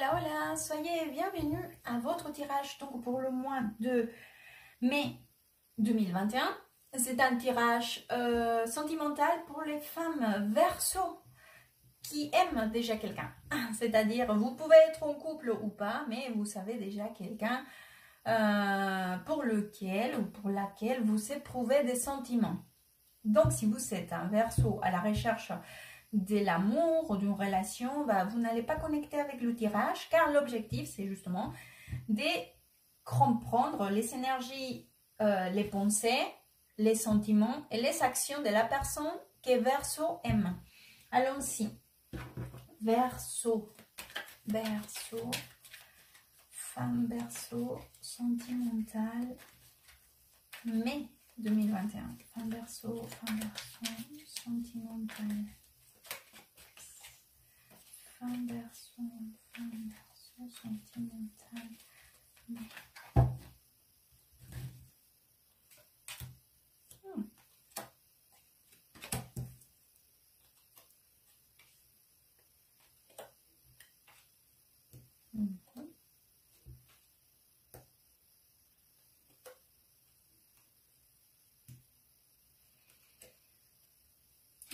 Hola, hola, soyez bienvenus à votre tirage donc pour le mois de mai 2021. C'est un tirage sentimental pour les femmes Verseau qui aiment déjà quelqu'un. C'est-à-dire, vous pouvez être en couple ou pas, mais vous savez déjà quelqu'un pour lequel ou pour laquelle vous éprouvez des sentiments. Donc, si vous êtes un Verseau à la recherche de l'amour ou d'une relation, vous n'allez pas connecter avec le tirage, car l'objectif, c'est justement de comprendre les énergies, les pensées, les sentiments et les actions de la personne que Verseau aime. Allons-y. Verseau, femme Verseau, sentimentale, mai 2021. Femme Verseau, sentimentale. Femme Verseau, sentimentale.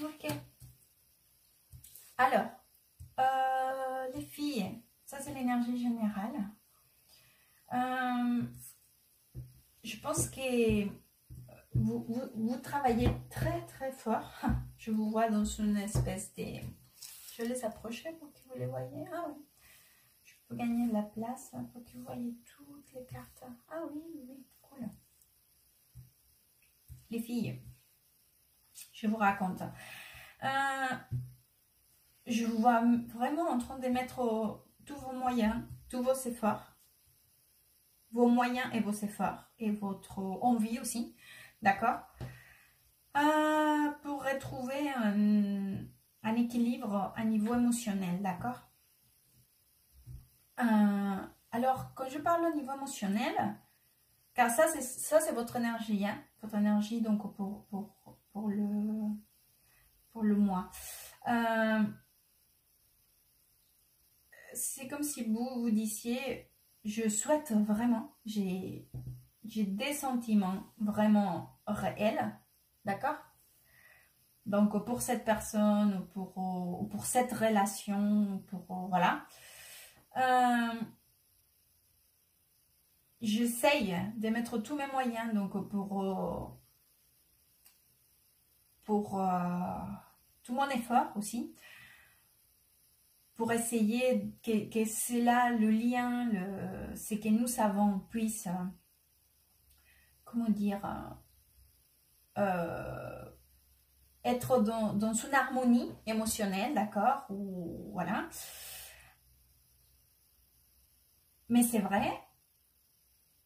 Ok. Alors, les filles, ça c'est l'énergie générale. Je pense que vous travaillez très très fort. Je vous vois dans une espèce de... Je vais les approcher pour que vous les voyez. Ah oui. Je peux gagner de la place pour que vous voyez toutes les cartes. Ah oui, oui, cool. Les filles, je vous raconte. Je vous vois vraiment en train de mettre tous vos moyens, tous vos efforts, vos moyens et vos efforts, et votre envie aussi, d'accord, pour retrouver un équilibre à niveau émotionnel, d'accord. Alors, quand je parle au niveau émotionnel, car ça c'est votre énergie, hein, votre énergie donc pour le mois. C'est comme si vous disiez, je souhaite vraiment, j'ai des sentiments vraiment réels, d'accord? Donc pour cette personne, ou pour cette relation, voilà. J'essaye de mettre tous mes moyens donc pour tout mon effort aussi, pour essayer que cela, le lien, c'est que nous savons puisse, comment dire, être dans une harmonie émotionnelle, d'accord, ou voilà. Mais c'est vrai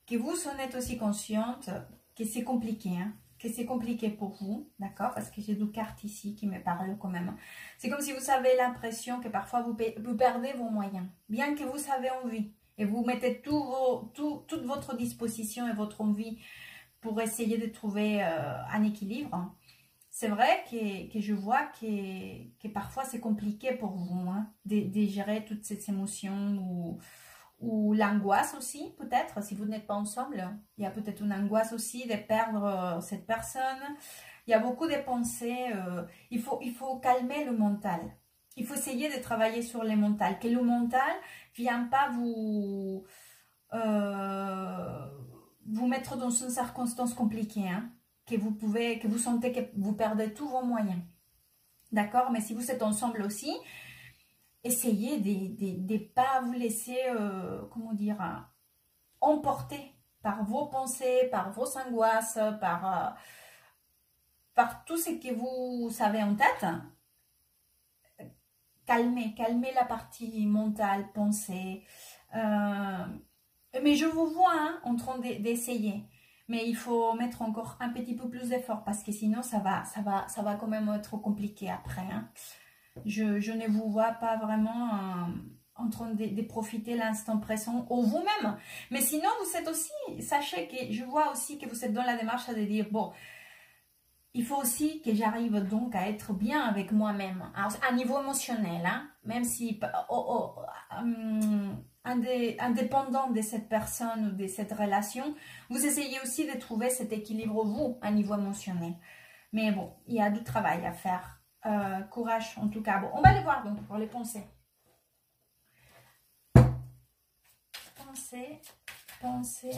que vous en êtes aussi consciente que c'est compliqué, hein, que c'est compliqué pour vous, d'accord, parce que j'ai deux cartes ici qui me parlent quand même. C'est comme si vous avez l'impression que parfois vous perdez vos moyens, bien que vous avez envie, et vous mettez toute votre disposition et votre envie pour essayer de trouver un équilibre. C'est vrai que je vois que parfois c'est compliqué pour vous, hein, de gérer toutes ces émotions, ou l'angoisse aussi, peut-être, si vous n'êtes pas ensemble. Il y a peut-être une angoisse aussi de perdre cette personne. Il y a beaucoup de pensées. Il faut calmer le mental. Il faut essayer de travailler sur le mental. Que le mental ne vienne pas vous mettre dans une circonstance compliquée, hein, que vous sentez que vous perdez tous vos moyens. D'accord? Mais si vous êtes ensemble aussi, essayez de ne pas vous laisser, comment dire, emporter par vos pensées, par vos angoisses, par tout ce que vous savez en tête. Calmez la partie mentale, pensée. Mais je vous vois, hein, en train d'essayer. Mais il faut mettre encore un petit peu plus d'effort parce que sinon ça va quand même être compliqué après, hein. Je ne vous vois pas vraiment en train de profiter l'instant présent ou vous-même. Mais sinon, vous êtes aussi, sachez que je vois aussi que vous êtes dans la démarche de dire, bon, il faut aussi que j'arrive donc à être bien avec moi-même, à niveau émotionnel, hein, même si indépendant de cette personne ou de cette relation, vous essayez aussi de trouver cet équilibre, vous, à niveau émotionnel. Mais bon, il y a du travail à faire. Courage, en tout cas. Bon, on va les voir, donc, pour les pensées. Pensée.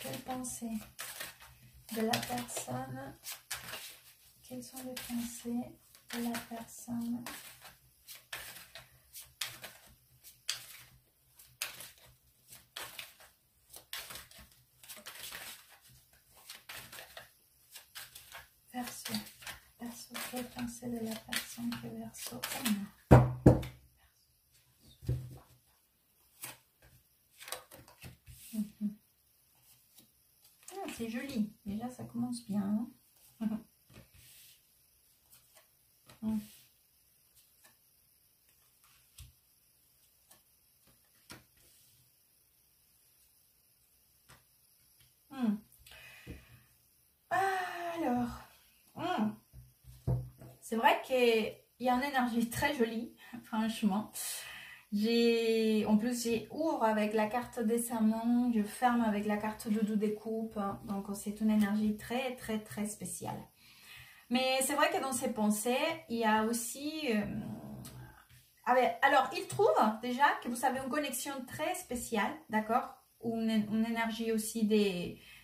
Quelles pensées de la personne? Quelles sont les pensées de la personne? Verseau. Quelle pensée de la personne que Verseau aime? C'est joli. Déjà, ça commence bien. Alors, c'est vrai qu'il y a une énergie très jolie, franchement. En plus, j'ai ouvre avec la carte des amants, je ferme avec la carte de dos des coupes. Donc, c'est une énergie très, très, très spéciale. Mais c'est vrai que dans ces pensées, il y a aussi... alors, il trouve déjà que vous avez une connexion très spéciale, d'accord? Une énergie aussi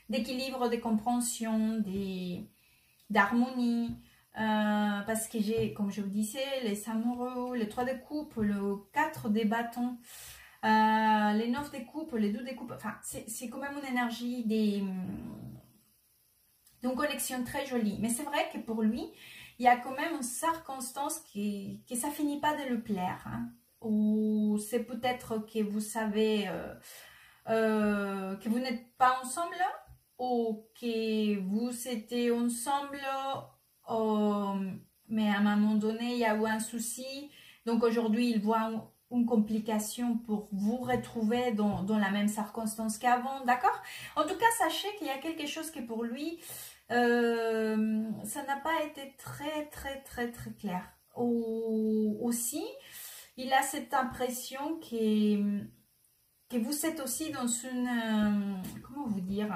d'équilibre, de compréhension, d'harmonie. Parce que j'ai, comme je vous disais, les amoureux, les 3 de coupe, le 4 des bâtons, les 9 des coupes, les 2 des coupes. Enfin, c'est quand même une énergie d'une connexion très jolie. Mais c'est vrai que pour lui, il y a quand même une circonstance que ça finit pas de lui plaire. Hein. Ou c'est peut-être que vous savez que vous n'êtes pas ensemble, ou que vous étiez ensemble, mais à un moment donné, il y a eu un souci. Donc aujourd'hui, il voit une complication pour vous retrouver dans la même circonstance qu'avant, d'accord? En tout cas, sachez qu'il y a quelque chose qui pour lui, ça n'a pas été très, très, très, très clair. Aussi, il a cette impression que vous êtes aussi dans une... comment vous dire?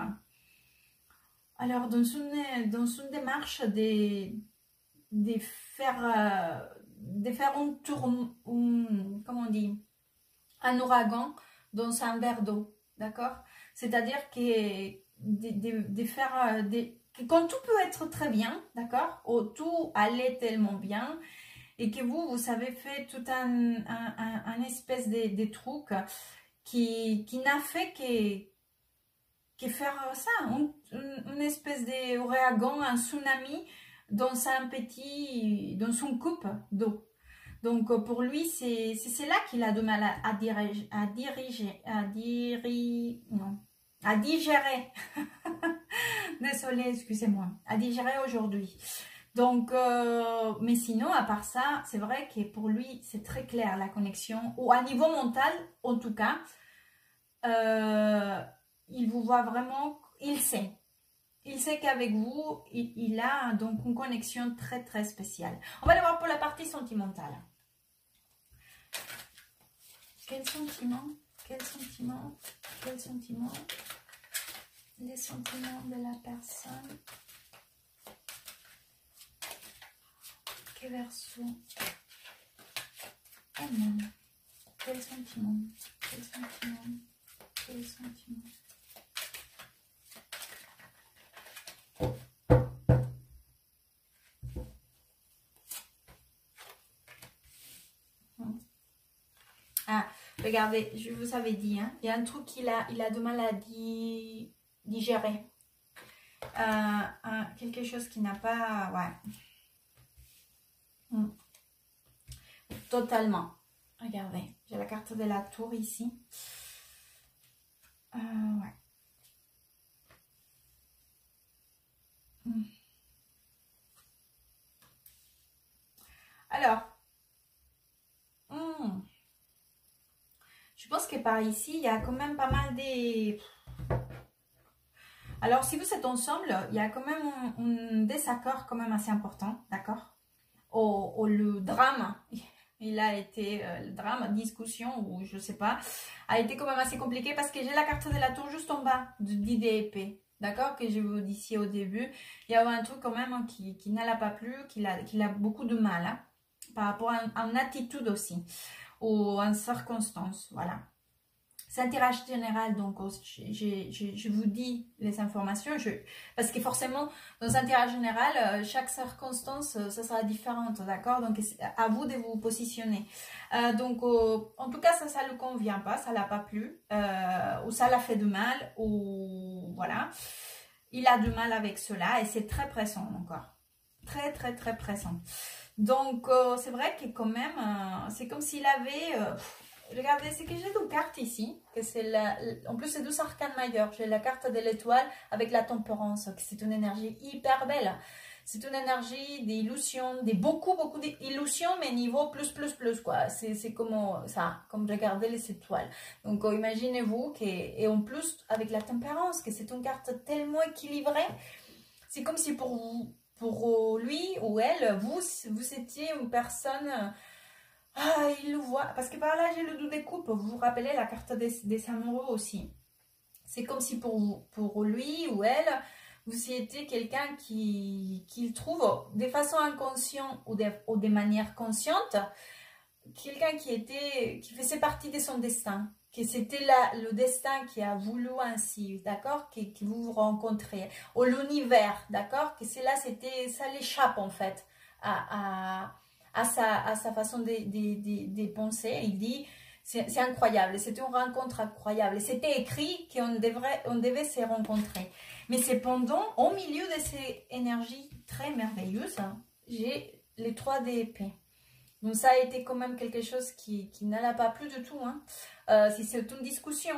Alors, dans une démarche de faire un tour, comment on dit, un ouragan dans un verre d'eau, d'accord? C'est-à-dire que de faire que quand tout peut être très bien, d'accord? Ou tout allait tellement bien et que vous avez fait tout un espèce de truc qui n'a fait que faire ça, une espèce d'ouragan, un tsunami dans une coupe d'eau. Donc pour lui, c'est là qu'il a du mal à digérer. Désolée, excusez-moi, à digérer aujourd'hui. Donc, mais sinon, à part ça, c'est vrai que pour lui, c'est très clair la connexion, ou à niveau mental, en tout cas, il vous voit vraiment, il sait. Il sait qu'avec vous, il a donc une connexion très très spéciale. On va aller voir pour la partie sentimentale. Quel sentiment? Quel sentiment? Quel sentiment? Les sentiments de la personne. Que Verseau aime. Quel sentiment? Quel sentiment? Quel sentiment? Ah, regardez, je vous avais dit, hein, il y a un truc il a du mal à digérer. Quelque chose qui n'a pas... Ouais. Totalement. Regardez, j'ai la carte de la tour ici. Ouais. Alors, je pense que par ici, il y a quand même pas mal des... Alors, si vous êtes ensemble, il y a quand même un désaccord quand même assez important, d'accord? Le drame, il a été, le drame, discussion, ou je sais pas, a été quand même assez compliqué parce que j'ai la carte de la tour juste en bas d'idée épée. D'accord, que je vous dis ici au début. Il y avait un truc quand même hein, qui n'allait pas plus, qu'il a beaucoup de mal, hein, par rapport à une attitude aussi, ou à une circonstance, voilà. C'est un tirage général, donc je vous dis les informations, parce que forcément, dans un tirage général, chaque circonstance, ça sera différente, d'accord? Donc, à vous de vous positionner. Donc, en tout cas, ça ne lui convient pas, ça ne l'a pas plu, ou ça l'a fait de mal, ou voilà. Il a du mal avec cela, et c'est très pressant encore. Très, très, très pressant. Donc, c'est vrai que quand même, c'est comme s'il avait... regardez, c'est que j'ai deux cartes ici. Que c'est en plus, c'est deux arcanes majeures. J'ai la carte de l'étoile avec la tempérance. C'est une énergie hyper belle. C'est une énergie d'illusion, beaucoup d'illusions, mais niveau plus, quoi. C'est comme ça, comme regarder les étoiles. Donc, imaginez-vous et en plus, avec la tempérance, que c'est une carte tellement équilibrée. C'est comme si pour lui ou elle, vous étiez une personne... Ah, il le voit. Parce que par là, j'ai le dos des coupes. Vous vous rappelez la carte des amoureux aussi. C'est comme si pour lui ou elle, vous étiez quelqu'un qu'il trouve de façon inconsciente ou de manière consciente, quelqu'un qui faisait partie de son destin. Que c'était le destin qui a voulu ainsi, d'accord, que vous vous rencontrez. Ou l'univers, d'accord, que c'est là, ça l'échappe en fait à sa façon de penser. Il dit, c'est incroyable, c'était une rencontre incroyable. C'était écrit on devait se rencontrer. Mais cependant, au milieu de ces énergies très merveilleuses, j'ai les 3 d'épée. Donc ça a été quand même quelque chose qui n'allait pas plus du tout. Hein. Si c'est une discussion,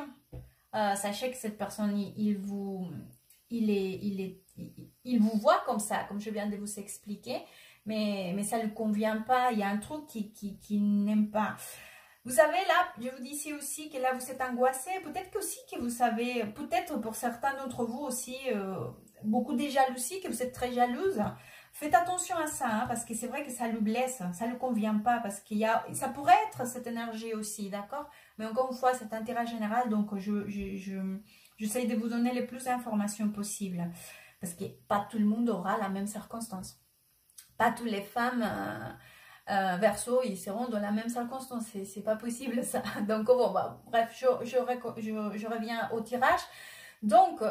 sachez que cette personne, il vous voit comme ça, comme je viens de vous expliquer. Mais ça ne lui convient pas, il y a un truc qui n'aime pas. Vous savez, là, je vous dis ici aussi que là, vous êtes angoissé. Peut-être que aussi que vous savez, peut-être pour certains d'entre vous aussi, beaucoup de jalousie, que vous êtes très jalouse. Faites attention à ça, hein, parce que c'est vrai que ça lui blesse, ça ne lui convient pas, parce ça pourrait être cette énergie aussi, d'accord? Mais encore une fois, c'est un tirage général, donc j'essaie de vous donner les plus d'informations possibles, parce que pas tout le monde aura la même circonstance. Pas toutes les femmes verso, ils seront dans la même circonstance. C'est pas possible ça. Donc bon, bah, bref, je reviens au tirage. Donc,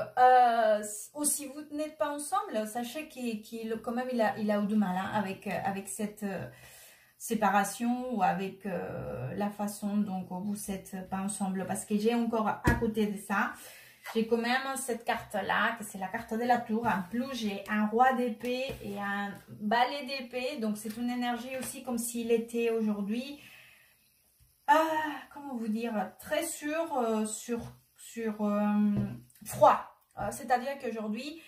ou si vous n'êtes pas ensemble, sachez qu'il quand même il a eu du mal hein, avec cette séparation ou avec la façon dont vous n'êtes pas ensemble. Parce que j'ai encore à côté de ça, j'ai quand même cette carte-là, que c'est la carte de la tour. En plus, j'ai un roi d'épée et un balai d'épée. Donc, c'est une énergie aussi comme s'il était aujourd'hui, comment vous dire, très froid. C'est-à-dire qu'aujourd'hui,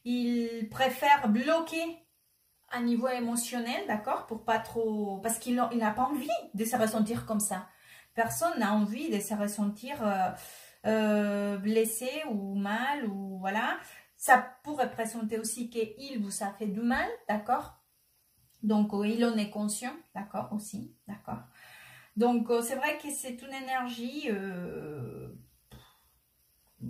il préfère bloquer à niveau émotionnel, d'accord, pour pas trop... Parce qu'il n'a pas envie de se ressentir comme ça. Personne n'a envie de se ressentir... blessé ou mal ou voilà, ça pourrait représenter aussi qu'il vous a fait du mal, d'accord, donc il en est conscient, d'accord, aussi, d'accord, donc c'est vrai que c'est une énergie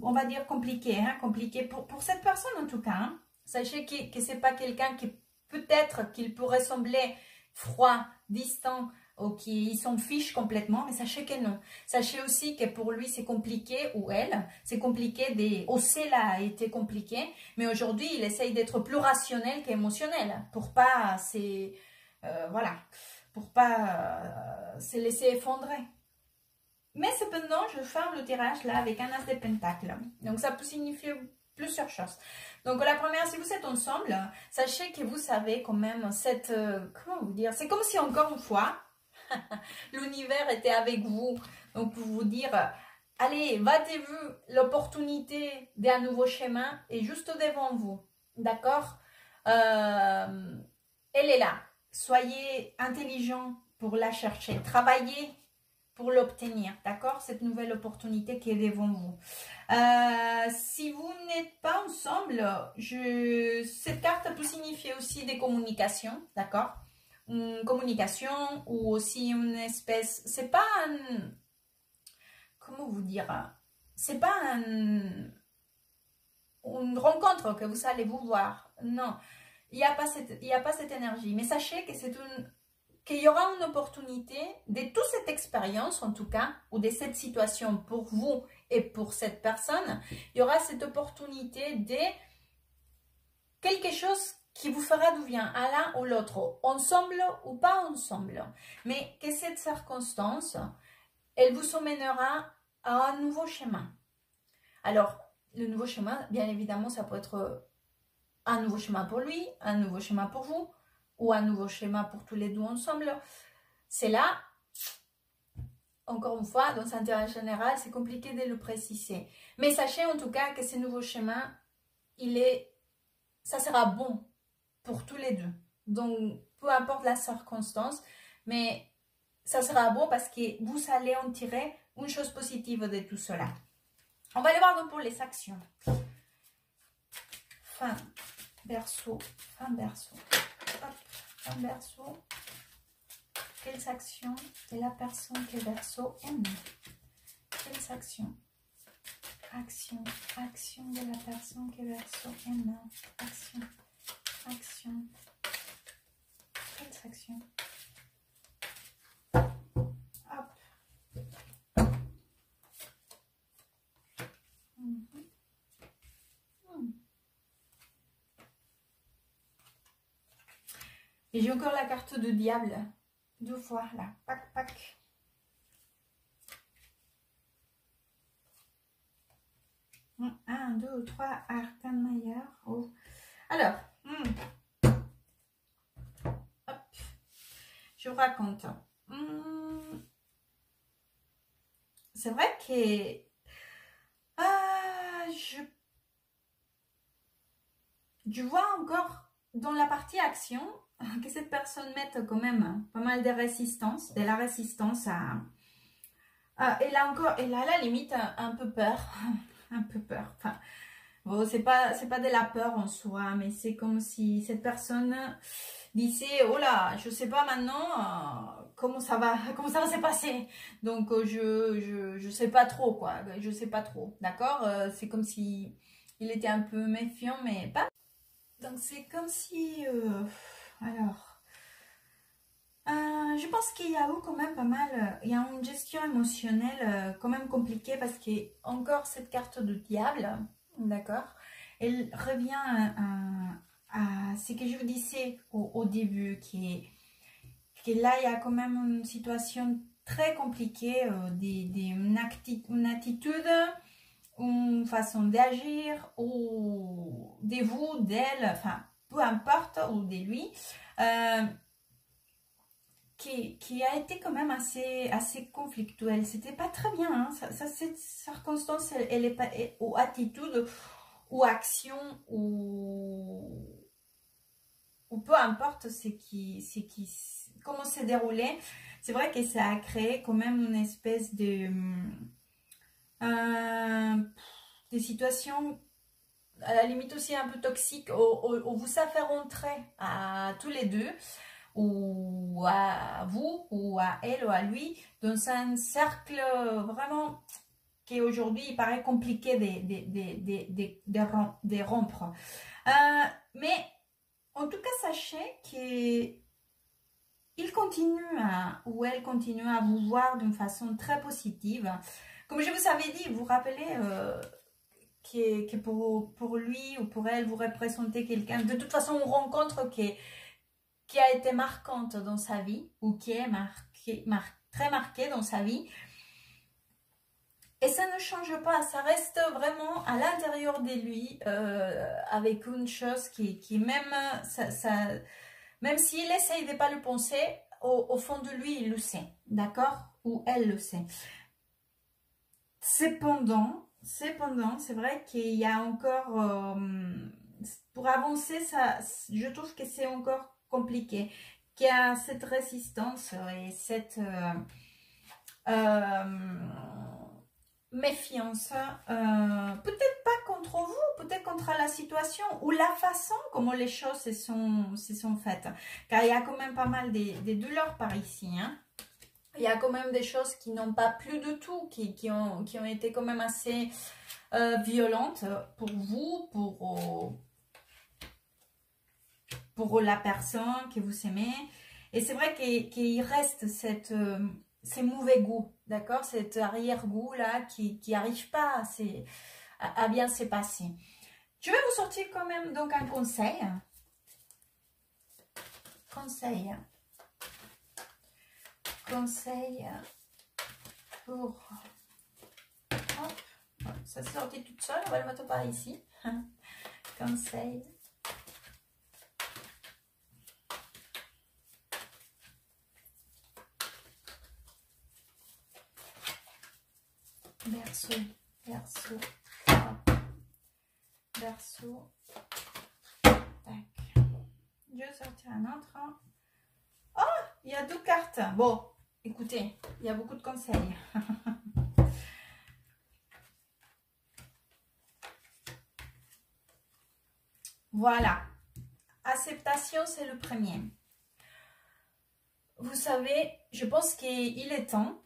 on va dire compliquée, hein, compliquée pour cette personne en tout cas, hein. Sachez que c'est pas quelqu'un qui peut-être qu'il pourrait sembler froid, distant, ou qui s'en fiche complètement, mais sachez que non. Sachez aussi que pour lui, c'est compliqué, ou elle, c'est compliqué, aussi là a été compliqué, mais aujourd'hui, il essaye d'être plus rationnel qu'émotionnel, pour pas, voilà, pour pas se laisser effondrer. Mais cependant, je ferme le tirage là avec un as de pentacle. Donc, ça peut signifier plusieurs choses. Donc, la première, si vous êtes ensemble, sachez que vous savez quand même cette... comment vous dire? C'est comme si, encore une fois, l'univers était avec vous. Donc, pour vous dire, allez, battez-vous, l'opportunité d'un nouveau chemin est juste devant vous. D'accord? Elle est là. Soyez intelligent pour la chercher. Travaillez pour l'obtenir, d'accord? Cette nouvelle opportunité qui est devant vous. Si vous n'êtes pas ensemble, cette carte peut signifier aussi des communications, d'accord? une communication ou aussi une espèce, c'est pas un, comment vous dire, c'est pas une rencontre que vous allez vous voir, non, il n'y a pas cette énergie, mais sachez que qu'il y aura une opportunité de toute cette expérience, en tout cas, ou de cette situation pour vous et pour cette personne, il y aura cette opportunité de quelque chose qui vous fera du bien à l'un ou l'autre, ensemble ou pas ensemble. Mais que cette circonstance, elle vous emmènera à un nouveau chemin. Alors, le nouveau chemin, bien évidemment, ça peut être un nouveau chemin pour lui, un nouveau chemin pour vous, ou un nouveau schéma pour tous les deux ensemble. C'est là, encore une fois, dans un intérêt général, c'est compliqué de le préciser. Mais sachez en tout cas que ce nouveau schéma, ça sera bon pour tous les deux. Donc, peu importe la circonstance, mais ça sera bon parce que vous allez en tirer une chose positive de tout cela. On va aller voir donc pour les actions. Fin Verseau, fin Verseau. Hop, fin Verseau. Quelles actions de la personne que Verseau aime? Quelles actions? Action de la personne que Verseau aime. Action. Quelles actions? Hop. Et j'ai encore la carte de diable. 2 fois là. Pac, pac. Un, 2, 3, arcane majeur. Oh. Alors, hop. Je vous raconte. C'est vrai que je vois encore dans la partie action que cette personne mette quand même pas mal de résistance, elle a à la limite un peu peur, Enfin, bon, c'est pas de la peur en soi, mais c'est comme si cette personne disait, oh là, je sais pas maintenant comment ça va se passer. Donc je sais pas trop quoi, je sais pas trop, d'accord. C'est comme si il était un peu méfiant, mais pas. Donc c'est comme si alors, je pense qu'il y a eu quand même pas mal, il y a une gestion émotionnelle quand même compliquée parce qu'il y a encore cette carte de diable, d'accord. Elle revient à ce que je vous disais au début, que là il y a quand même une situation très compliquée, une attitude, une façon d'agir, ou de vous, d'elle, enfin peu importe, ou de lui, qui a été quand même assez conflictuelle. C'était pas très bien, hein. Cette circonstance, elle est pas, ou attitude, ou action, ou peu importe comment c'est déroulé. C'est vrai que ça a créé quand même une espèce des situations à la limite aussi un peu toxiques, où vous ça fait rentrer à tous les deux, ou à vous, ou à elle, ou à lui, dans un cercle vraiment qui aujourd'hui il paraît compliqué de rompre. Mais en tout cas, sachez qu'il continue ou elle continue à vous voir d'une façon très positive. Comme je vous avais dit, vous vous rappelez que pour lui ou pour elle, vous représentez quelqu'un, de toute façon, une rencontre qui a été marquante dans sa vie, ou qui est très marquée dans sa vie. Et ça ne change pas, ça reste vraiment à l'intérieur de lui, avec une chose qui même, même s'il essaye de ne pas le penser, au fond de lui, il le sait, d'accord? Ou elle le sait. Cependant, c'est vrai qu'il y a encore, pour avancer, je trouve que c'est encore compliqué, qu'il y a cette résistance et cette... méfiance, peut-être pas contre vous, peut-être contre la situation ou la façon comment les choses se sont faites. Car il y a quand même pas mal des douleurs par ici. Hein. Il y a quand même des choses qui n'ont pas plu du tout, qui ont été quand même assez violentes pour vous, pour la personne que vous aimez. Et c'est vrai qu'il reste ces mauvais goûts, d'accord? Cet arrière-goût là qui n'arrive pas à bien se passer. Je vais vous sortir quand même donc un conseil. Conseil pour... Hop, ça s'est sorti toute seule, on va le mettre par ici. Conseil. Verseau, Verseau, tac. Je vais sortir un autre. Oh, il y a 2 cartes. Bon, écoutez, il y a beaucoup de conseils. Voilà. Acceptation, c'est le premier. Vous savez, je pense qu'il est temps.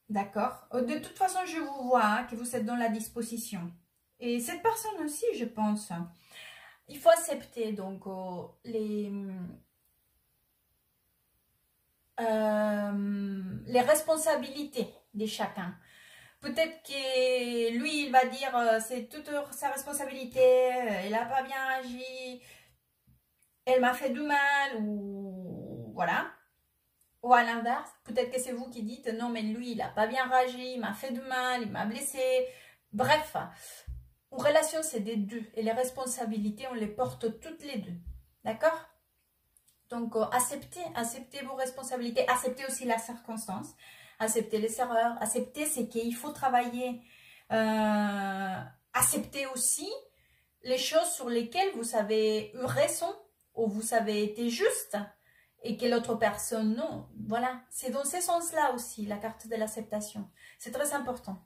D'accord. De toute façon, je vous vois hein, que vous êtes dans la disposition. Et cette personne aussi, je pense. Il faut accepter donc les responsabilités de chacun. Peut-être que lui, il va dire c'est toute sa responsabilité, elle n'a pas bien agi, elle m'a fait du mal, ou voilà. Ou à l'inverse, peut-être que c'est vous qui dites non mais lui il n'a pas bien réagi, il m'a fait du mal, il m'a blessé. Bref, une relation c'est des deux et les responsabilités on les porte toutes les deux. D'accord? Donc acceptez vos responsabilités, acceptez aussi la circonstance, acceptez les erreurs, acceptez c'est qu'il faut travailler, acceptez aussi les choses sur lesquelles vous avez eu raison ou vous avez été juste. Et que l'autre personne, non. Voilà, c'est dans ce sens-là aussi, la carte de l'acceptation. C'est très important.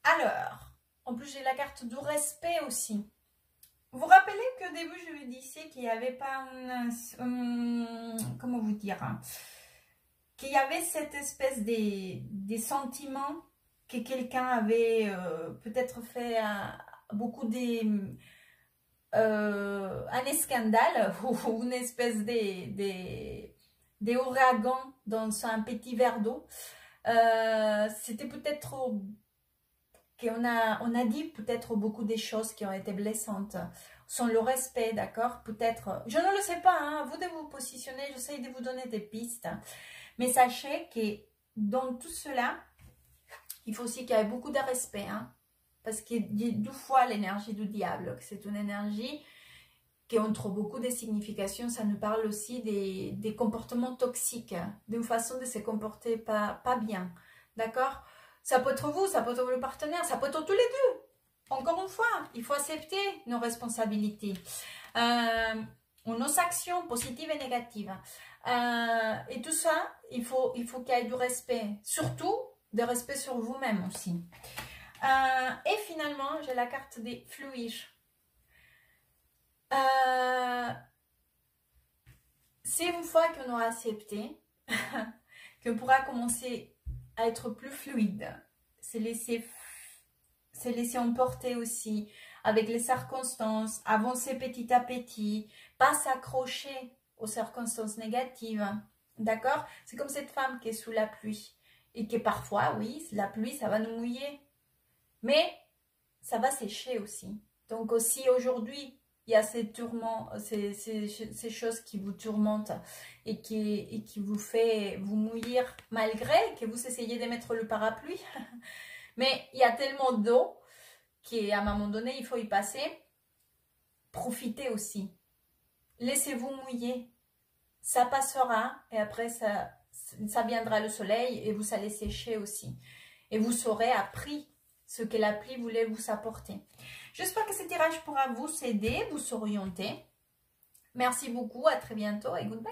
Alors, en plus, j'ai la carte du respect aussi. Vous vous rappelez qu'au début, je vous disais qu'il n'y avait pas comment vous dire hein, qu'il y avait cette espèce des sentiments que quelqu'un avait peut-être fait beaucoup un scandale ou une espèce d'ouragan dans un petit verre d'eau. C'était peut-être qu'on a dit peut-être beaucoup des choses qui ont été blessantes sans le respect, d'accord? Peut-être, je ne le sais pas, hein, vous de vous positionner, j'essaie de vous donner des pistes. Mais sachez que dans tout cela, il faut aussi qu'il y ait beaucoup de respect, hein. Parce qu'il y a 2 fois l'énergie du diable. C'est une énergie qui entre beaucoup de significations. Ça nous parle aussi des comportements toxiques, d'une façon de se comporter pas bien. D'accord? Ça peut être vous, ça peut être le partenaire, ça peut être tous les deux. Encore une fois, il faut accepter nos responsabilités. Nos actions positives et négatives. Et tout ça, il faut qu'il y ait du respect. Surtout, de respect sur vous-même aussi. Et finalement, j'ai la carte des fluides. C'est une fois qu'on aura accepté qu'on pourra commencer à être plus fluide. Se laisser emporter aussi avec les circonstances, avancer petit à petit, pas s'accrocher aux circonstances négatives. D'accord? C'est comme cette femme qui est sous la pluie et que parfois, oui, la pluie, ça va nous mouiller. Mais ça va sécher aussi. Donc aussi aujourd'hui, il y a ces tourments, ces choses qui vous tourmentent et qui vous fait vous mouillir malgré que vous essayez de mettre le parapluie. Mais il y a tellement d'eau qu'à un moment donné, il faut y passer. Profitez aussi. Laissez-vous mouiller. Ça passera et après, ça viendra le soleil et vous allez sécher aussi. Et vous saurez appris ce que la pluie voulait vous apporter. J'espère que ce tirage pourra vous aider, vous orienter. Merci beaucoup, à très bientôt et goodbye.